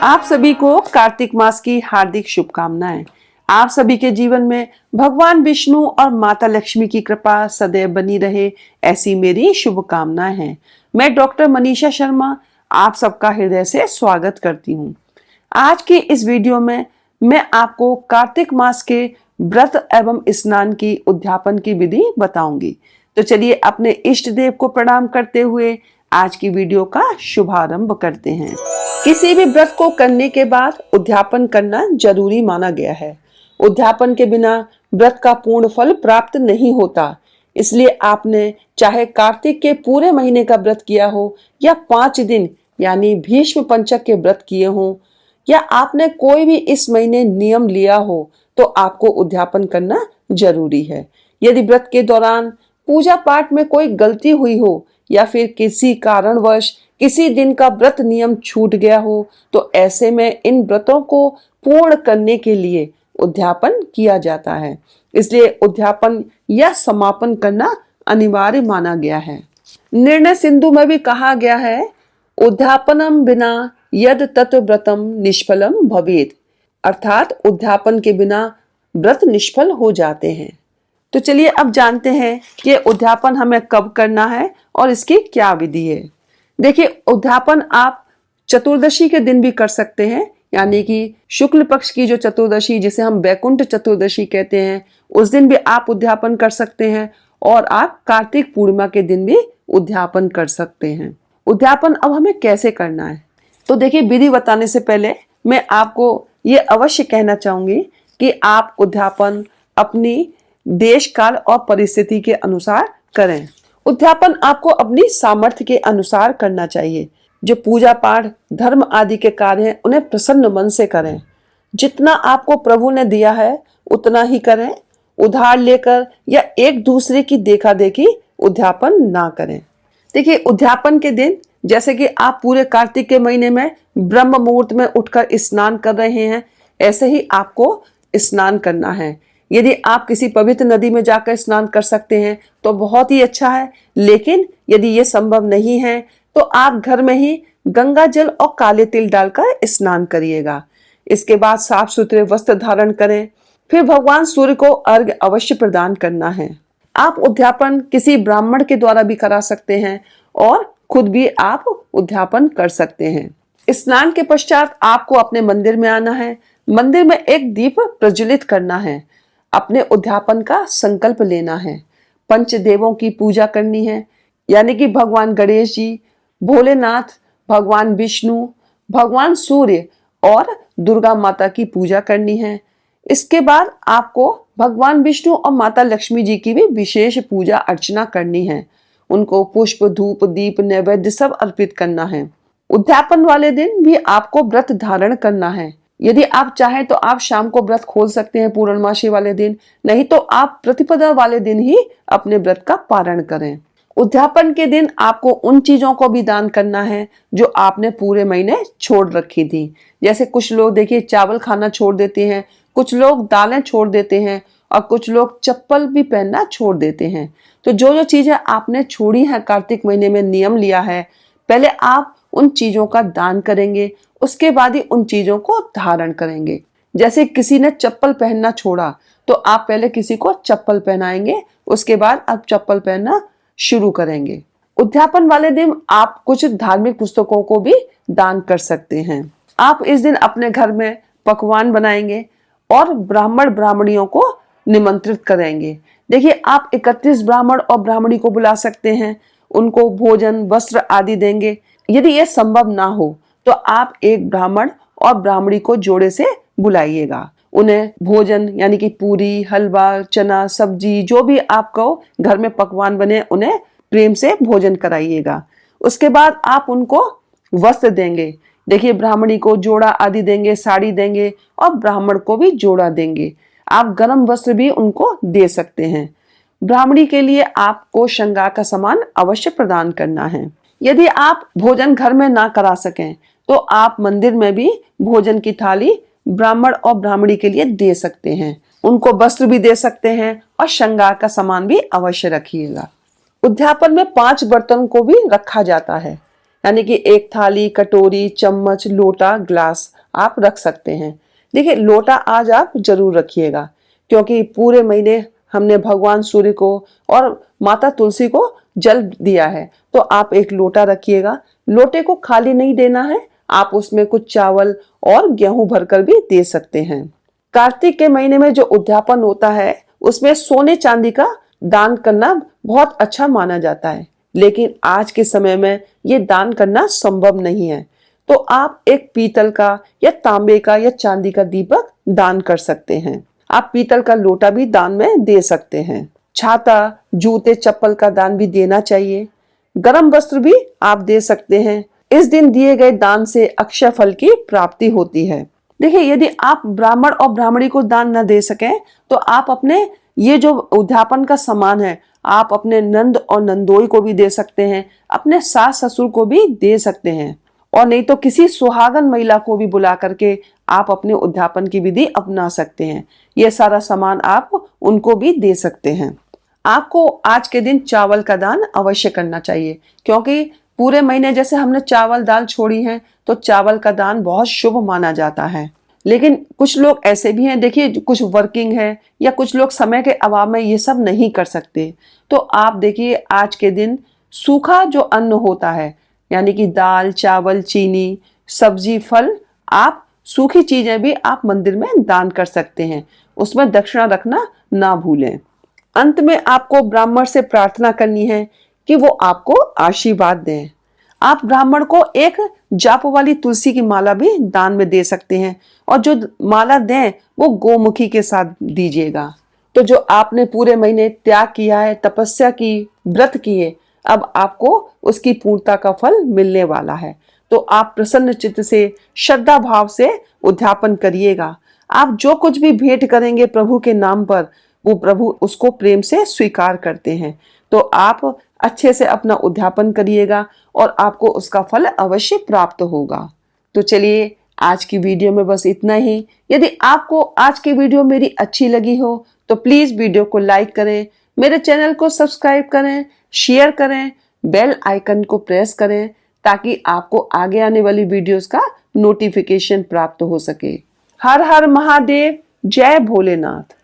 आप सभी को कार्तिक मास की हार्दिक शुभकामनाएं। आप सभी के जीवन में भगवान विष्णु और माता लक्ष्मी की कृपा सदैव बनी रहे, ऐसी मेरी शुभकामनाएं हैं। मैं डॉक्टर मनीषा शर्मा आप सबका हृदय से स्वागत करती हूं। आज की इस वीडियो में मैं आपको कार्तिक मास के व्रत एवं स्नान की उद्यापन की विधि बताऊंगी। तो चलिए अपने इष्ट देव को प्रणाम करते हुए आज की वीडियो का शुभारंभ करते हैं। किसी भी व्रत को करने के बाद उद्यापन करना जरूरी माना गया है। उद्यापन के बिना व्रत का पूर्ण फल प्राप्त नहीं होता। इसलिए आपने चाहे कार्तिक के पूरे महीने का व्रत किया हो या 5 दिन यानी भीष्म पंचक के व्रत किए हो या आपने कोई भी इस महीने नियम लिया हो, तो आपको उद्यापन करना जरूरी है। यदि व्रत के दौरान पूजा पाठ में कोई गलती हुई हो या फिर किसी कारणवश किसी दिन का व्रत नियम छूट गया हो, तो ऐसे में इन व्रतों को पूर्ण करने के लिए उद्यापन किया जाता है। इसलिए उद्यापन या समापन करना अनिवार्य माना गया है। निर्णय सिंधु में भी कहा गया है, उद्यापनम बिना यद तत् व्रतम निष्फलम भवेत, अर्थात उद्यापन के बिना व्रत निष्फल हो जाते हैं। तो चलिए अब जानते हैं कि उद्यापन हमें कब करना है और इसकी क्या विधि है। देखिए, उद्यापन आप चतुर्दशी के दिन भी कर सकते हैं, यानी कि शुक्ल पक्ष की जो चतुर्दशी जिसे हम वैकुंठ चतुर्दशी कहते हैं, उस दिन भी आप उद्यापन कर सकते हैं और आप कार्तिक पूर्णिमा के दिन भी उद्यापन कर सकते हैं। उद्यापन अब हमें कैसे करना है, तो देखिए विधि बताने से पहले मैं आपको ये अवश्य कहना चाहूंगी कि आप उद्यापन अपनी देश काल और परिस्थिति के अनुसार करें। उद्यापन आपको अपनी सामर्थ्य के अनुसार करना चाहिए। जो पूजा पाठ धर्म आदि के कार्य हैं उन्हें प्रसन्न मन से करें। जितना आपको प्रभु ने दिया है उतना ही करें। उधार लेकर या एक दूसरे की देखा देखी उद्यापन ना करें। देखिए, उद्यापन के दिन जैसे कि आप पूरे कार्तिक के महीने में ब्रह्म मुहूर्त में उठकर स्नान कर रहे हैं, ऐसे ही आपको स्नान करना है। यदि आप किसी पवित्र नदी में जाकर स्नान कर सकते हैं तो बहुत ही अच्छा है, लेकिन यदि ये संभव नहीं है तो आप घर में ही गंगा जल और काले तिल डालकर स्नान करिएगा। इसके बाद साफ सुथरे वस्त्र धारण करें। फिर भगवान सूर्य को अर्घ्य अवश्य प्रदान करना है। आप उद्यापन किसी ब्राह्मण के द्वारा भी करा सकते हैं और खुद भी आप उद्यापन कर सकते हैं। स्नान के पश्चात आपको अपने मंदिर में आना है। मंदिर में एक दीप प्रज्वलित करना है। अपने उद्यापन का संकल्प लेना है। पंचदेवों की पूजा करनी है, यानी कि भगवान गणेश जी, भोलेनाथ, भगवान विष्णु, भगवान सूर्य और दुर्गा माता की पूजा करनी है। इसके बाद आपको भगवान विष्णु और माता लक्ष्मी जी की भी विशेष पूजा अर्चना करनी है। उनको पुष्प धूप दीप नैवेद्य सब अर्पित करना है। उद्यापन वाले दिन भी आपको व्रत धारण करना है। यदि आप चाहें तो आप शाम को व्रत खोल सकते हैं पूर्णमासी वाले दिन, नहीं तो आप प्रतिपदा वाले दिन ही अपने व्रत का पारण करें। उद्यापन के दिन आपको उन चीजों को भी दान करना है जो आपने पूरे महीने छोड़ रखी थी। जैसे कुछ लोग देखिए चावल खाना छोड़ देते हैं, कुछ लोग दालें छोड़ देते हैं और कुछ लोग चप्पल भी पहनना छोड़ देते हैं। तो जो जो चीजें आपने छोड़ी है कार्तिक महीने में नियम लिया है, पहले आप उन चीजों का दान करेंगे, उसके बाद ही उन चीजों को धारण करेंगे। जैसे किसी ने चप्पल पहनना छोड़ा तो आप पहले किसी को चप्पल पहनाएंगे, उसके बाद आप चप्पल पहनना शुरू करेंगे। उद्यापन वाले दिन आप कुछ धार्मिक पुस्तकों को भी दान कर सकते हैं। आप इस दिन अपने घर में पकवान बनाएंगे और ब्राह्मण ब्राह्मणियों को निमंत्रित करेंगे। देखिए, आप 31 ब्राह्मण और ब्राह्मणी को बुला सकते हैं, उनको भोजन वस्त्र आदि देंगे। यदि यह संभव ना हो तो आप एक ब्राह्मण और ब्राह्मणी को जोड़े से बुलाइएगा। उन्हें भोजन यानी कि पूरी हलवा चना सब्जी जो भी आपको घर में पकवान बने उन्हें प्रेम से भोजन कराइएगा। उसके बाद आप उनको वस्त्र देंगे। देखिए, ब्राह्मणी को जोड़ा आदि देंगे, साड़ी देंगे और ब्राह्मण को भी जोड़ा देंगे। आप गर्म वस्त्र भी उनको दे सकते हैं। ब्राह्मणी के लिए आपको श्रृंगार का सामान अवश्य प्रदान करना है। यदि आप भोजन घर में ना करा सकें तो आप मंदिर में भी भोजन की थाली ब्राह्मण और ब्राह्मणी के लिए दे सकते हैं। उनको वस्त्र भी दे सकते हैं और श्रृंगार का सामान भी अवश्य रखिएगा। उद्यापन में 5 बर्तन को भी रखा जाता है। यानी कि एक थाली, कटोरी, चम्मच, लोटा, ग्लास आप रख सकते हैं। देखिए, लोटा आज आप जरूर रखिएगा, क्योंकि पूरे महीने हमने भगवान सूर्य को और माता तुलसी को जल दिया है, तो आप एक लोटा रखिएगा। लोटे को खाली नहीं देना है, आप उसमें कुछ चावल और गेहूं भरकर भी दे सकते हैं। कार्तिक के महीने में जो उद्यापन होता है, उसमें सोने चांदी का दान करना बहुत अच्छा माना जाता है, लेकिन आज के समय में ये दान करना संभव नहीं है। तो आप एक पीतल का या तांबे का या चांदी का दीपक दान कर सकते हैं। आप पीतल का लोटा भी दान में दे सकते हैं। छाता, जूते, चप्पल का दान भी देना चाहिए। गर्म वस्त्र भी आप दे सकते हैं। इस दिन दिए गए दान से अक्षय फल की प्राप्ति होती है। देखिए, यदि आप ब्राह्मण और ब्राह्मणी को दान न दे सकें, तो आप अपने ये जो उद्यापन का सामान है, आप अपने नंद और नंदोई को भी दे सकते हैं, अपने सास ससुर को भी दे सकते हैं, और नहीं तो किसी सुहागन महिला को भी बुला करके आप अपने उद्यापन की विधि अपना सकते हैं। ये सारा सामान आप उनको भी दे सकते हैं। आपको आज के दिन चावल का दान अवश्य करना चाहिए, क्योंकि पूरे महीने जैसे हमने चावल दाल छोड़ी है, तो चावल का दान बहुत शुभ माना जाता है। लेकिन कुछ लोग ऐसे भी हैं, देखिए, कुछ वर्किंग है या कुछ लोग समय के अभाव में ये सब नहीं कर सकते, तो आप देखिए आज के दिन सूखा जो अन्न होता है, यानी कि दाल, चावल, चीनी, सब्जी, फल, आप सूखी चीजें भी आप मंदिर में दान कर सकते हैं। उसमें दक्षिणा रखना ना भूलें। अंत में आपको ब्राह्मण से प्रार्थना करनी है कि वो आपको आशीर्वाद दें। आप ब्राह्मण को एक जाप वाली तुलसी की माला भी दान में दे सकते हैं, और जो माला दें वो गोमुखी के साथ दीजिएगा। तो जो आपने पूरे महीने त्याग किया है, तपस्या की, व्रत किए, अब आपको उसकी पूर्णता का फल मिलने वाला है। तो आप प्रसन्न चित्त से, श्रद्धा भाव से उद्यापन करिएगा। आप जो कुछ भी भेंट करेंगे प्रभु के नाम पर, वो प्रभु उसको प्रेम से स्वीकार करते हैं। तो आप अच्छे से अपना उद्यापन करिएगा और आपको उसका फल अवश्य प्राप्त होगा। तो चलिए, आज की वीडियो में बस इतना ही। यदि आपको आज की वीडियो मेरी अच्छी लगी हो, तो प्लीज वीडियो को लाइक करें, मेरे चैनल को सब्सक्राइब करें, शेयर करें, बेल आइकन को प्रेस करें, ताकि आपको आगे आने वाली वीडियोस का नोटिफिकेशन प्राप्त हो सके। हर हर महादेव, जय भोलेनाथ।